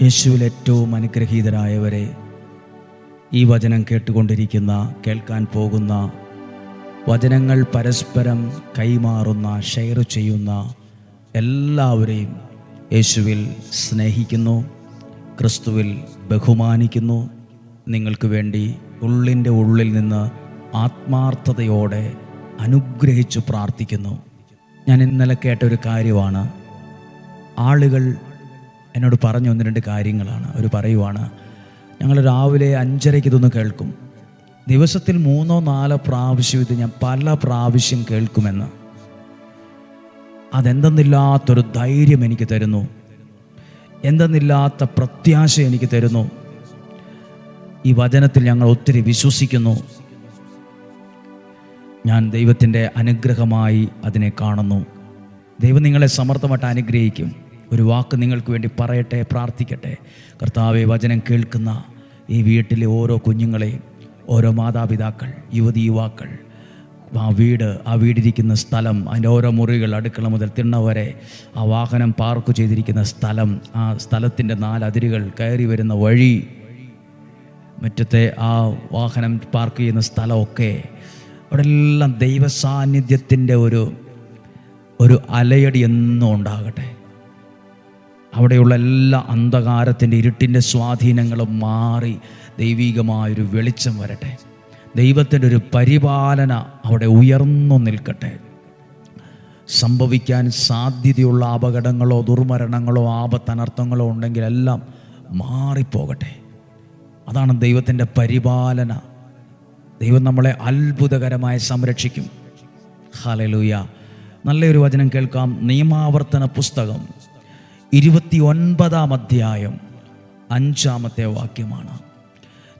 യേശുവിൽ ഏറ്റവും അനുഗ്രഹീതരായവരെ, ഈ വചനം കേട്ടുകൊണ്ടിരിക്കുന്ന, കേൾക്കാൻ പോകുന്ന, വചനങ്ങൾ പരസ്പരം കൈമാറുന്ന, ഷെയർ ചെയ്യുന്ന എല്ലാവരെയും യേശുവിൽ സ്നേഹിക്കുന്നു, ക്രിസ്തുവിൽ ബഹുമാനിക്കുന്നു. നിങ്ങൾക്ക് വേണ്ടി ഉള്ളിൻ്റെ ഉള്ളിൽ നിന്ന് ആത്മാർത്ഥതയോടെ അനുഗ്രഹിച്ചു പ്രാർത്ഥിക്കുന്നു. ഞാൻ ഇന്നലെ കേട്ടൊരു കാര്യമാണ്. ആളുകൾ എന്നോട് പറഞ്ഞ 1-2 കാര്യങ്ങളാണ്. അവർ പറയുവാണ്, ഞങ്ങൾ രാവിലെ 5:30 ഇതൊന്ന് കേൾക്കും, ദിവസത്തിൽ 3-4 പ്രാവശ്യം ഇത് ഞാൻ പല പ്രാവശ്യം കേൾക്കുമെന്ന്. അതെന്തെന്നില്ലാത്തൊരു ധൈര്യം എനിക്ക് തരുന്നു, എന്തെന്നില്ലാത്ത പ്രത്യാശ എനിക്ക് തരുന്നു. ഈ വചനത്തിൽ ഞങ്ങൾ ഒത്തിരി വിശ്വസിക്കുന്നു. ഞാൻ ദൈവത്തിൻ്റെ അനുഗ്രഹമായി അതിനെ കാണുന്നു. ദൈവം നിങ്ങളെ സമർത്ഥമായിട്ട് അനുഗ്രഹിക്കും. ഒരു വാക്ക് നിങ്ങൾക്ക് വേണ്ടി പറയട്ടെ, പ്രാർത്ഥിക്കട്ടെ. കർത്താവേ, വചനം കേൾക്കുന്ന ഈ വീട്ടിലെ ഓരോ കുഞ്ഞുങ്ങളെയും, ഓരോ മാതാപിതാക്കൾ, യുവതി യുവാക്കൾ, ആ വീടിരിക്കുന്ന സ്ഥലം, അതിൻ്റെ ഓരോ മുറികൾ, അടുക്കള മുതൽ തിണ്ണ വരെ, ആ വാഹനം പാർക്ക് ചെയ്തിരിക്കുന്ന സ്ഥലം, ആ സ്ഥലത്തിൻ്റെ 4 അതിരുകൾ, കയറി വരുന്ന വഴി, മുറ്റത്തെ ആ വാഹനം പാർക്ക് ചെയ്യുന്ന സ്ഥലമൊക്കെ, അവിടെ എല്ലാം ദൈവ സാന്നിധ്യത്തിൻ്റെ ഒരു അലയടി എന്നും ഉണ്ടാകട്ടെ. അവിടെയുള്ള എല്ലാ അന്ധകാരത്തിൻ്റെ, ഇരുട്ടിൻ്റെ സ്വാധീനങ്ങളും മാറി ദൈവികമായൊരു വെളിച്ചം വരട്ടെ. ദൈവത്തിൻ്റെ ഒരു പരിപാലന അവിടെ ഉയർന്നു നിൽക്കട്ടെ. സംഭവിക്കാൻ സാധ്യതയുള്ള അപകടങ്ങളോ ദുർമരണങ്ങളോ ആപത്തനർത്ഥങ്ങളോ ഉണ്ടെങ്കിൽ എല്ലാം മാറിപ്പോകട്ടെ. അതാണ് ദൈവത്തിൻ്റെ പരിപാലന. ദൈവം നമ്മളെ അത്ഭുതകരമായി സംരക്ഷിക്കും. ഹല്ലേലൂയ. നല്ലൊരു വചനം കേൾക്കാം. നിയമാവർത്തന പുസ്തകം 29-ാം അധ്യായം 5-ാമത്തെ വാക്യമാണ്.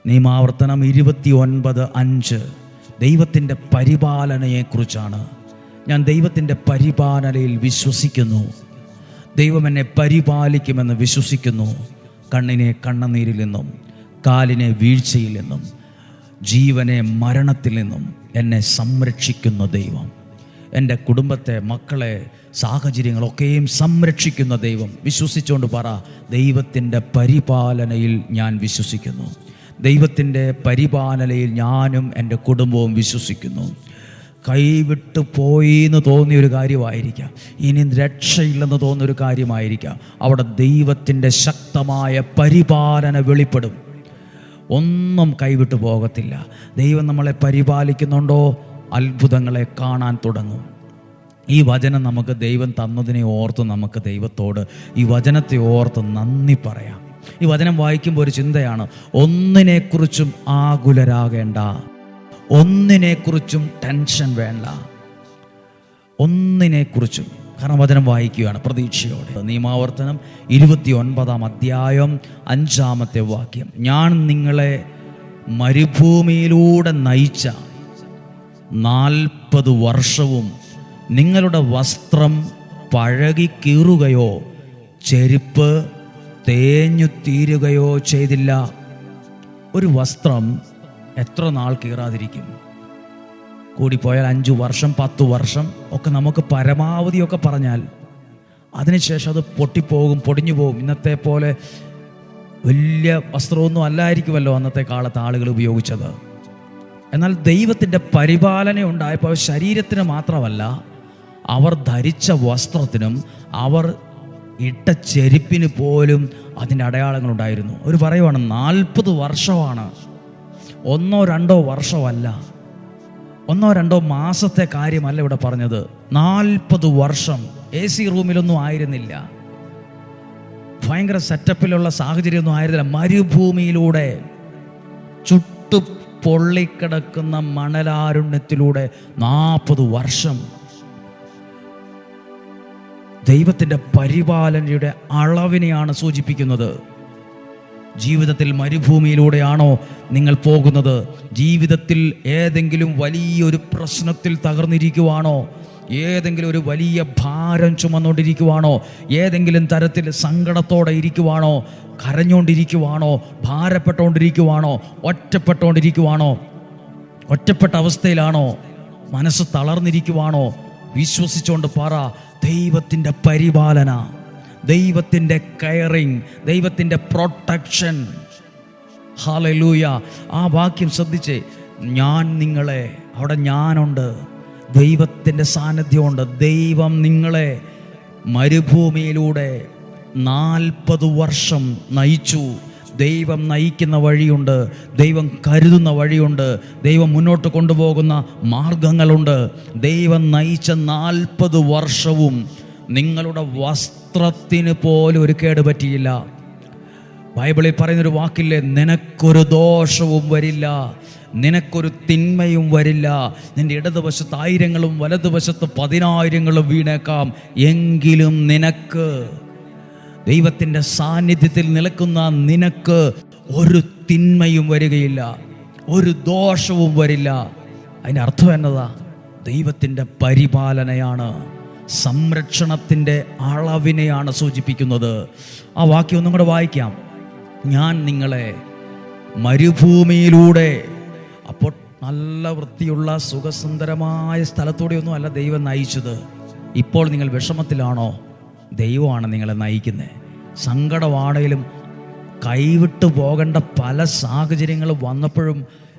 നിയമാവർത്തനം 29:5 ദൈവത്തിൻ്റെ പരിപാലനയെക്കുറിച്ചാണ്. ഞാൻ ദൈവത്തിൻ്റെ പരിപാലനയിൽ വിശ്വസിക്കുന്നു. ദൈവം എന്നെ പരിപാലിക്കുമെന്ന് വിശ്വസിക്കുന്നു. കണ്ണിനെ കണ്ണുനീരിൽ നിന്നും, കാലിനെ വീഴ്ചയിൽ നിന്നും, ജീവനെ മരണത്തിൽ നിന്നും എന്നെ സംരക്ഷിക്കുന്ന ദൈവം, എൻ്റെ കുടുംബത്തെ, മക്കളെ, സാഹചര്യങ്ങളൊക്കെയും സംരക്ഷിക്കുന്ന ദൈവം. വിശ്വസിച്ചുകൊണ്ട് പറ, ദൈവത്തിൻ്റെ പരിപാലനയിൽ ഞാൻ വിശ്വസിക്കുന്നു. ദൈവത്തിൻ്റെ പരിപാലനയിൽ ഞാനും എൻ്റെ കുടുംബവും വിശ്വസിക്കുന്നു. കൈവിട്ടു പോയി എന്ന് തോന്നിയൊരു കാര്യമായിരിക്കാം, ഇനി രക്ഷയില്ലെന്ന് തോന്നിയൊരു കാര്യമായിരിക്കാം, അവിടെ ദൈവത്തിൻ്റെ ശക്തമായ പരിപാലന വെളിപ്പെടും. ഒന്നും കൈവിട്ടു പോകത്തില്ല. ദൈവം നമ്മളെ പരിപാലിക്കുന്നുണ്ടോ, അത്ഭുതങ്ങളെ കാണാൻ തുടങ്ങും. ഈ വചനം നമുക്ക് ദൈവം തന്നതിനെ ഓർത്ത് നമുക്ക് ദൈവത്തോട് ഈ വചനത്തെ ഓർത്ത് നന്ദി പറയാം. ഈ വചനം വായിക്കുമ്പോൾ ഒരു ചിന്തയാണ്, ഒന്നിനെക്കുറിച്ചും ആകുലരാകേണ്ട, ഒന്നിനെക്കുറിച്ചും ടെൻഷൻ വേണ്ട, ഒന്നിനെക്കുറിച്ചും. കാരണം വചനം വായിക്കുകയാണ് പ്രതീക്ഷയോടെ. നിയമാവർത്തനം 29-ാം അധ്യായം 5-ാമത്തെ വാക്യം. ഞാൻ നിങ്ങളെ മരുഭൂമിയിലൂടെ നയിച്ച 40 വർഷവും നിങ്ങളുടെ വസ്ത്രം പഴകി കീറുകയോ ചെരുപ്പ് തേഞ്ഞു തീരുകയോ ചെയ്തില്ല. ഒരു വസ്ത്രം എത്ര നാൾ കീറാതിരിക്കും? കൂടിപ്പോയാൽ 5 വർഷം, 10 വർഷം ഒക്കെ നമുക്ക് പരമാവധിയൊക്കെ പറഞ്ഞാൽ, അതിനുശേഷം അത് പൊട്ടിപ്പോകും, പൊടിഞ്ഞു പോകും. ഇന്നത്തെ പോലെ വലിയ വസ്ത്രമൊന്നും അല്ലായിരിക്കുമല്ലോ അന്നത്തെ കാലത്ത് ആളുകൾ ഉപയോഗിച്ചത്. എന്നാൽ ദൈവത്തിൻ്റെ പരിപാലന ഉണ്ടായപ്പോൾ ശരീരത്തിന് മാത്രമല്ല, അവർ ധരിച്ച വസ്ത്രത്തിനും അവർ ഇട്ട ചെരുപ്പിന് പോലും അതിൻ്റെ അടയാളങ്ങളുണ്ടായിരുന്നു. അവർ പറയുവാണ്, 40 വർഷമാണ്, 1-2 വർഷമല്ല, 1-2 മാസത്തെ കാര്യമല്ല ഇവിടെ പറഞ്ഞത്. 40 വർഷം. AC റൂമിലൊന്നും ആയിരുന്നില്ല, ഭയങ്കര സെറ്റപ്പിലുള്ള സാഹചര്യമൊന്നും ആയിരുന്നില്ല. മരുഭൂമിയിലൂടെ, ചുട്ടു പൊള്ളിക്കിടക്കുന്ന മണലാരുണ്യത്തിലൂടെ 40 വർഷം. ദൈവത്തിൻ്റെ പരിപാലനയുടെ അളവിനെയാണ് സൂചിപ്പിക്കുന്നത്. ജീവിതത്തിൽ മരുഭൂമിയിലൂടെയാണോ നിങ്ങൾ പോകുന്നത്? ജീവിതത്തിൽ ഏതെങ്കിലും വലിയൊരു പ്രശ്നത്തിൽ തകർന്നിരിക്കുവാണോ? ഏതെങ്കിലും ഒരു വലിയ ഭാരം ചുമന്നുകൊണ്ടിരിക്കുവാണോ? ഏതെങ്കിലും തരത്തിൽ സങ്കടത്തോടെ ഇരിക്കുവാണോ? കരഞ്ഞുകൊണ്ടിരിക്കുവാണോ? ഭാരപ്പെട്ടുകൊണ്ടിരിക്കുവാണോ? ഒറ്റപ്പെട്ടുകൊണ്ടിരിക്കുവാണോ? ഒറ്റപ്പെട്ട അവസ്ഥയിലാണോ? മനസ്സ് തളർന്നിരിക്കുവാണോ? വിശ്വസിച്ചുകൊണ്ട് പറ, ദൈവത്തിൻ്റെ പരിപാലന, ദൈവത്തിൻ്റെ കെയറിങ്, ദൈവത്തിൻ്റെ പ്രൊട്ടക്ഷൻ. ഹല്ലേലൂയ. ആ വാക്യം ശ്രദ്ധിച്ചേ. ഞാൻ നിങ്ങളെ, അവിടെ ഞാനുണ്ട്, ദൈവത്തിൻ്റെ സാന്നിധ്യമുണ്ട്. ദൈവം നിങ്ങളെ മരുഭൂമിയിലൂടെ 40 വർഷം നയിച്ചു. ദൈവം നയിക്കുന്ന വഴിയുണ്ട്, ദൈവം കരുതുന്ന വഴിയുണ്ട്, ദൈവം മുന്നോട്ട് കൊണ്ടുപോകുന്ന മാർഗങ്ങളുണ്ട്. ദൈവം നയിച്ച 40 വർഷവും നിങ്ങളുടെ വസ്ത്രത്തിന് പോലും ഒരു കേട് പറ്റിയില്ല. ബൈബിളിൽ പറയുന്നൊരു വാക്കില്ലേ, നിനക്കൊരു ദോഷവും വരില്ല, നിനക്കൊരു തിന്മയും വരില്ല. നിന്റെ ഇടതുവശത്ത് 1000-ങ്ങളും വലതുവശത്ത് 10,000-ങ്ങളും വീണേക്കാം, എങ്കിലും നിനക്ക്, ദൈവത്തിൻ്റെ സാന്നിധ്യത്തിൽ നിൽക്കുന്ന നിനക്ക് ഒരു തിന്മയും വരികയില്ല, ഒരു ദോഷവും വരില്ല. അതിൻ്റെ അർത്ഥം എന്നതാ? ദൈവത്തിൻ്റെ പരിപാലനയാണ്, സംരക്ഷണത്തിൻ്റെ അളവിനെയാണ് സൂചിപ്പിക്കുന്നത്. ആ വാക്യം ഒന്നും കൂടെ വായിക്കാം. ഞാൻ നിങ്ങളെ മരുഭൂമിയിലൂടെ, അപ്പോൾ നല്ല വൃത്തിയുള്ള സുഖസുന്ദരമായ സ്ഥലത്തൂടെയൊന്നും അല്ല ദൈവം നയിച്ചത്. ഇപ്പോൾ നിങ്ങൾ വിഷമത്തിലാണോ? ദൈവമാണ് നിങ്ങളെ നയിക്കുന്നത്. സങ്കടമാണെങ്കിലും കൈവിട്ടു പോകേണ്ട പല സാഹചര്യങ്ങളും വന്നപ്പോഴും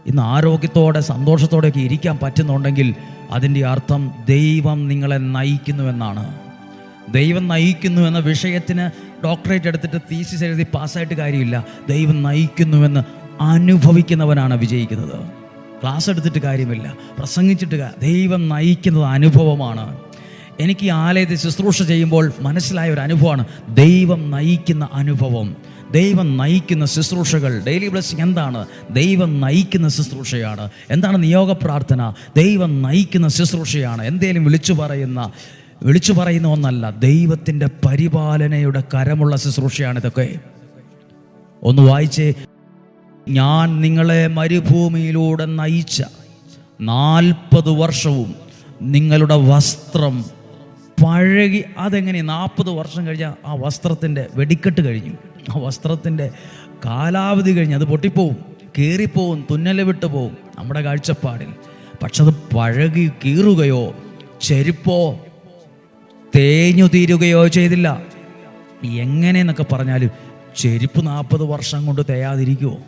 ഇന്ന് ആരോഗ്യത്തോടെ സന്തോഷത്തോടെയൊക്കെ ഇരിക്കാൻ പറ്റുന്നുണ്ടെങ്കിൽ അതിൻ്റെ അർത്ഥം ദൈവം നിങ്ങളെ നയിക്കുന്നുവെന്നാണ്. ദൈവം നയിക്കുന്നു എന്ന വിഷയത്തിന് ഡോക്ടറേറ്റ് എടുത്തിട്ട് തീസിസ് എഴുതി പാസ്സായിട്ട് കാര്യമില്ല. ദൈവം നയിക്കുന്നുവെന്ന് അനുഭവിക്കുന്നവനാണ് വിജയിക്കുന്നത്. ക്ലാസ് എടുത്തിട്ട് കാര്യമില്ല, പ്രസംഗിച്ചിട്ട്. ദൈവം നയിക്കുന്നത് അനുഭവമാണ്. എനിക്ക് ഈ ആലയത്തിൽ ശുശ്രൂഷ ചെയ്യുമ്പോൾ മനസ്സിലായ ഒരു അനുഭവമാണ് ദൈവം നയിക്കുന്ന അനുഭവം. ദൈവം നയിക്കുന്ന ശുശ്രൂഷകൾ. ഡെയിലി ബ്ലെസ്സിങ് എന്താണ്? ദൈവം നയിക്കുന്ന ശുശ്രൂഷയാണ്. എന്താണ് നിയോഗ പ്രാർത്ഥന? ദൈവം നയിക്കുന്ന ശുശ്രൂഷയാണ്. എന്തേലും വിളിച്ചു പറയുന്ന ഒന്നല്ല, ദൈവത്തിൻ്റെ പരിപാലനയുടെ കരമുള്ള ശുശ്രൂഷയാണ് ഇതൊക്കെ. ഒന്ന് വായിച്ചേ. ഞാൻ നിങ്ങളെ മരുഭൂമിയിലൂടെ നയിച്ച 40 വർഷവും നിങ്ങളുടെ വസ്ത്രം പഴകി. അതെങ്ങനെ? 40 വർഷം കഴിഞ്ഞാൽ ആ വസ്ത്രത്തിൻ്റെ വെടിക്കെട്ട് കഴിഞ്ഞു, ആ വസ്ത്രത്തിൻ്റെ കാലാവധി കഴിഞ്ഞ് അത് പൊട്ടിപ്പോവും, കീറിപ്പോവും, തുന്നൽ വിട്ടു പോവും നമ്മുടെ കാഴ്ചപ്പാടിൽ. പക്ഷെ അത് പഴകി കീറുകയോ ചെരുപ്പോ തേഞ്ഞു തീരുകയോ ചെയ്തില്ല. എങ്ങനെയെന്നൊക്കെ പറഞ്ഞാലും ചെരുപ്പ് 40 വർഷം കൊണ്ട് തേയാതിരിക്കുമോ?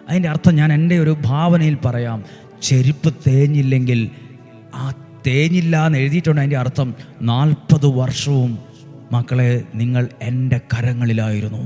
അതിൻ്റെ അർത്ഥം ഞാൻ എൻ്റെ ഒരു ഭാവനയിൽ പറയാം. ചെരുപ്പ് തേഞ്ഞില്ലെങ്കിൽ, ആ തേഞ്ഞില്ല എന്ന് എഴുതിയിട്ടുണ്ട്. അതിൻ്റെ അർത്ഥം 40 വർഷവും മക്കളെ നിങ്ങൾ എൻ്റെ കരങ്ങളിലായിരുന്നു.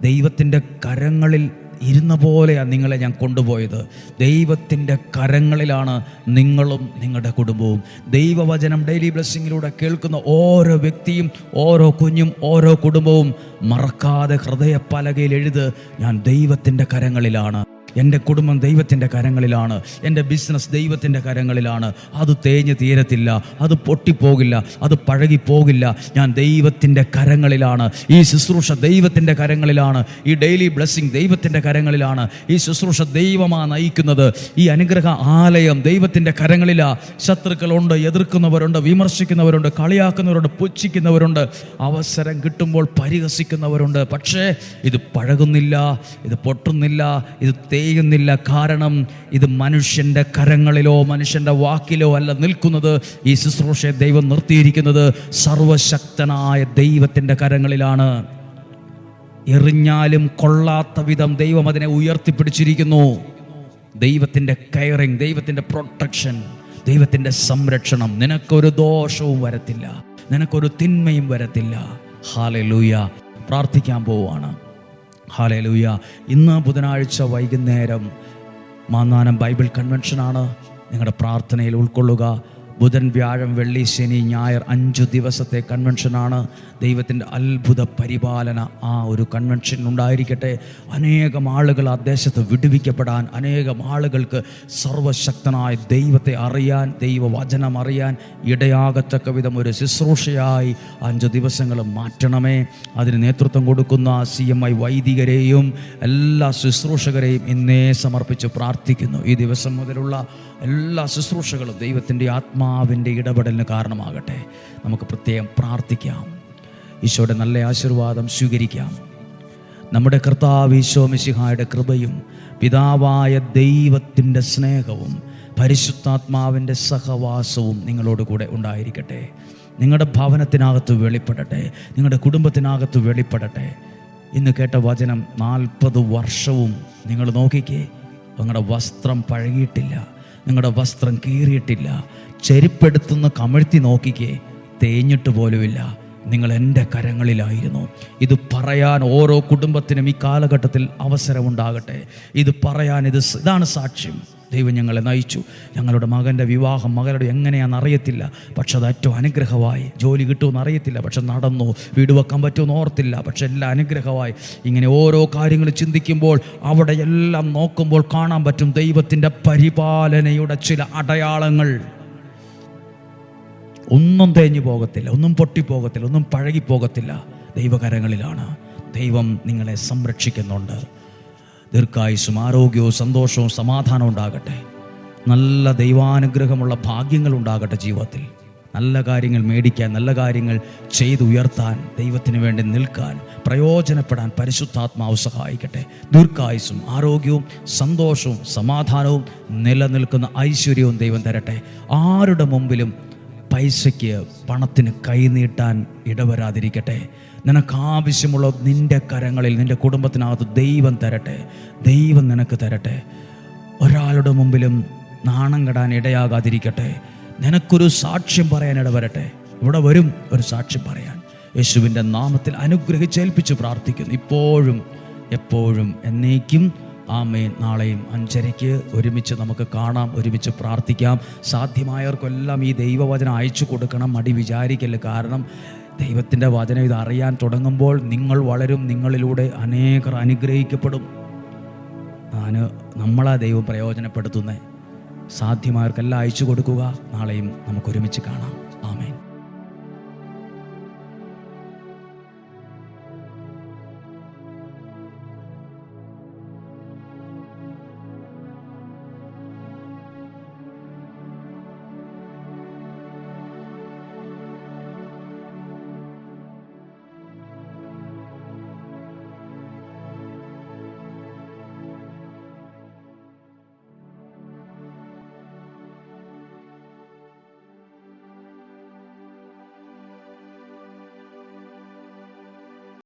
ദൈവത്തിൻ്റെ കരങ്ങളിൽ ഇരുന്ന പോലെയാണ് നിങ്ങളെ ഞാൻ കൊണ്ടുപോയത്. ദൈവത്തിൻ്റെ കരങ്ങളിലാണ് നിങ്ങളും നിങ്ങളുടെ കുടുംബവും. ദൈവവചനം ഡെയിലി ബ്ലെസ്സിങ്ങിലൂടെ കേൾക്കുന്ന ഓരോ വ്യക്തിയും, ഓരോ കുഞ്ഞും, ഓരോ കുടുംബവും മറക്കാതെ ഹൃദയപ്പലകയിൽ എഴുത്, ഞാൻ ദൈവത്തിൻ്റെ കരങ്ങളിലാണ്, എൻ്റെ കുടുംബം ദൈവത്തിൻ്റെ കരങ്ങളിലാണ്, എൻ്റെ ബിസിനസ് ദൈവത്തിൻ്റെ കരങ്ങളിലാണ്. അത് തേഞ്ഞ് തീരത്തില്ല, അത് പൊട്ടിപ്പോകില്ല, അത് പഴകിപ്പോകില്ല. ഞാൻ ദൈവത്തിൻ്റെ കരങ്ങളിലാണ്. ഈ ശുശ്രൂഷ ദൈവത്തിൻ്റെ കരങ്ങളിലാണ്. ഈ ഡെയിലി ബ്ലെസ്സിങ് ദൈവത്തിൻ്റെ കരങ്ങളിലാണ്. ഈ ശുശ്രൂഷ ദൈവമാണ് നയിക്കുന്നത്. ഈ അനുഗ്രഹ ആലയം ദൈവത്തിൻ്റെ കരങ്ങളിലാണ്. ശത്രുക്കളുണ്ട്, എതിർക്കുന്നവരുണ്ട്, വിമർശിക്കുന്നവരുണ്ട്, കളിയാക്കുന്നവരുണ്ട്, പുച്ഛിക്കുന്നവരുണ്ട്, അവസരം കിട്ടുമ്പോൾ പരിഹസിക്കുന്നവരുണ്ട്. പക്ഷേ ഇത് പഴകുന്നില്ല, ഇത് പൊട്ടുന്നില്ല, ഇത് തേയുന്നില്ല. കാരണം ഇത് മനുഷ്യൻ്റെ കരങ്ങളിലോ മനുഷ്യൻ്റെ വാക്കിലോ അല്ല നിൽക്കുന്നത്. ഈ ശുശ്രൂഷയെ ദൈവം നിർത്തിയിരിക്കുന്നത് സർവശക്തനായ ദൈവത്തിൻ്റെ കരങ്ങളിലാണ്. എറിഞ്ഞാലും കൊള്ളാത്ത വിധം ദൈവം അതിനെ ഉയർത്തിപ്പിടിച്ചിരിക്കുന്നു. ദൈവത്തിൻ്റെ കെയറിങ്, ദൈവത്തിൻ്റെ പ്രൊട്ടക്ഷൻ, ദൈവത്തിൻ്റെ സംരക്ഷണം. നിനക്കൊരു ദോഷവും വരത്തില്ല, നിനക്കൊരു തിന്മയും വരത്തില്ല. ഹല്ലേലൂയ. പ്രാർത്ഥിക്കാൻ പോവുകയാണ്. ഹല്ലേലൂയ. ഇന്ന് ബുധനാഴ്ച വൈകുന്നേരം മാന്നാനം ബൈബിൾ കൺവെൻഷനാണ്. നിങ്ങളുടെ പ്രാർത്ഥനയിൽ ഉൾക്കൊള്ളുക. ബുധൻ, വ്യാഴം, വെള്ളി, ശനി, ഞായർ 5 ദിവസത്തെ കൺവെൻഷനാണ്. ദൈവത്തിൻ്റെ അത്ഭുത പരിപാലന ആ ഒരു കൺവെൻഷൻ ഉണ്ടായിരിക്കട്ടെ. അനേകം ആളുകൾ ആ ദേശത്ത് വിടുവിക്കപ്പെടാൻ, അനേകം ആളുകൾക്ക് സർവശക്തനായ ദൈവത്തെ അറിയാൻ, ദൈവവചനം അറിയാൻ ഇടയാകത്തക്ക വിധം ഒരു ശുശ്രൂഷയായി 5 ദിവസങ്ങൾ മാറ്റണമേ. അതിന് നേതൃത്വം കൊടുക്കുന്ന CMI വൈദികരെയും എല്ലാ ശുശ്രൂഷകരെയും ഇന്നേ സമർപ്പിച്ച് പ്രാർത്ഥിക്കുന്നു. ഈ ദിവസം മുതലുള്ള എല്ലാ ശുശ്രൂഷകളും ദൈവത്തിൻ്റെ ആത്മാവിൻ്റെ ഇടപെടലിന് കാരണമാകട്ടെ. നമുക്ക് പ്രത്യേകം പ്രാർത്ഥിക്കാം. ഈശോയുടെ നല്ല ആശീർവാദം സ്വീകരിക്കാം. നമ്മുടെ കർത്താവ് ഈശോ മിശിഹായുടെ കൃപയും പിതാവായ ദൈവത്തിൻ്റെ സ്നേഹവും പരിശുദ്ധാത്മാവിൻ്റെ സഹവാസവും നിങ്ങളോട് കൂടെ ഉണ്ടായിരിക്കട്ടെ. നിങ്ങളുടെ ഭവനത്തിനകത്ത് വെളിപ്പെടട്ടെ, നിങ്ങളുടെ കുടുംബത്തിനകത്ത് വെളിപ്പെടട്ടെ. ഇന്ന് കേട്ട വചനം 40 വർഷവും നിങ്ങൾ നോക്കിക്കേ, നിങ്ങളുടെ വസ്ത്രം പഴകിയിട്ടില്ല, നിങ്ങളുടെ വസ്ത്രം കീറിയിട്ടില്ല. ചെരുപ്പെടുത്തുന്ന കമഴ്ത്തി നോക്കിക്കേ, തേഞ്ഞിട്ട് പോലുമില്ല. നിങ്ങൾ എൻ്റെ കരങ്ങളിലായിരുന്നു. ഇത് പറയാൻ ഓരോ കുടുംബത്തിനും ഈ കാലഘട്ടത്തിൽ അവസരമുണ്ടാകട്ടെ. ഇത് പറയാൻ ഇതാണ് സാക്ഷ്യം. ദൈവം ഞങ്ങളെ നയിച്ചു. ഞങ്ങളുടെ മകൻ്റെ വിവാഹം, മകളുടെ എങ്ങനെയാണെന്ന് അറിയത്തില്ല, പക്ഷെ അത് ഏറ്റവും അനുഗ്രഹമായി. ജോലി കിട്ടുമെന്ന് അറിയത്തില്ല, പക്ഷെ നടന്നു. വീട് വെക്കാൻ പറ്റുമെന്ന് ഓർത്തില്ല, പക്ഷെ എല്ലാം അനുഗ്രഹമായി. ഇങ്ങനെ ഓരോ കാര്യങ്ങൾ ചിന്തിക്കുമ്പോൾ, അവിടെ എല്ലാം നോക്കുമ്പോൾ കാണാൻ പറ്റും ദൈവത്തിൻ്റെ പരിപാലനയുടെ ചില അടയാളങ്ങൾ. ഒന്നും തേഞ്ഞു പോകത്തില്ല, ഒന്നും പൊട്ടിപ്പോകത്തില്ല, ഒന്നും പഴകിപ്പോകത്തില്ല. ദൈവകരങ്ങളിലാണ്. ദൈവം നിങ്ങളെ സംരക്ഷിക്കുന്നുണ്ട്. ദീർഘായുസ്സും ആരോഗ്യവും സന്തോഷവും സമാധാനവും ഉണ്ടാകട്ടെ. നല്ല ദൈവാനുഗ്രഹമുള്ള ഭാഗ്യങ്ങൾ ഉണ്ടാകട്ടെ ജീവിതത്തിൽ. നല്ല കാര്യങ്ങൾ മേടിക്കാൻ, നല്ല കാര്യങ്ങൾ ചെയ്തുയർത്താൻ, ദൈവത്തിന് വേണ്ടി നിൽക്കാൻ, പ്രയോജനപ്പെടാൻ പരിശുദ്ധാത്മാവ് സഹായിക്കട്ടെ. ദീർഘായുസ്സും ആരോഗ്യവും സന്തോഷവും സമാധാനവും നിലനിൽക്കുന്ന ഐശ്വര്യവും ദൈവം തരട്ടെ. ആരുടെ മുമ്പിലും പൈസയ്ക്ക്, പണത്തിന് കൈനീട്ടാൻ ഇടവരാതിരിക്കട്ടെ. നിനക്ക് ആവശ്യമുള്ള നിൻ്റെ കരങ്ങളിൽ, നിൻ്റെ കുടുംബത്തിനകത്ത് ദൈവം തരട്ടെ. ദൈവം നിനക്ക് തരട്ടെ. ഒരാളുടെ മുമ്പിലും നാണം കെടാൻ ഇടയാകാതിരിക്കട്ടെ. നിനക്കൊരു സാക്ഷ്യം പറയാൻ ഇടവരട്ടെ. ഇവിടെ വരും ഒരു സാക്ഷ്യം പറയാൻ. യേശുവിൻ്റെ നാമത്തിൽ അനുഗ്രഹിച്ചേൽപ്പിച്ച് പ്രാർത്ഥിക്കുന്നു, ഇപ്പോഴും എപ്പോഴും എന്നേക്കും. ആമേൻ. നാളെയും 5:30 ഒരുമിച്ച് നമുക്ക് കാണാം, ഒരുമിച്ച് പ്രാർത്ഥിക്കാം. സാധ്യമായവർക്കെല്ലാം ഈ ദൈവവചനം അയച്ചു കൊടുക്കണം, മടി വിചാരിക്കല്ല. കാരണം ദൈവത്തിൻ്റെ വചനം ഇത് അറിയാൻ തുടങ്ങുമ്പോൾ നിങ്ങൾ വളരും, നിങ്ങളിലൂടെ അനേകർ അനുഗ്രഹിക്കപ്പെടും. നമ്മളാ ദൈവം പ്രയോജനപ്പെടുത്തുന്നത്. സാധ്യമായവർക്കെല്ലാം അയച്ചു കൊടുക്കുക. നാളെയും നമുക്ക് ഒരുമിച്ച് കാണാം.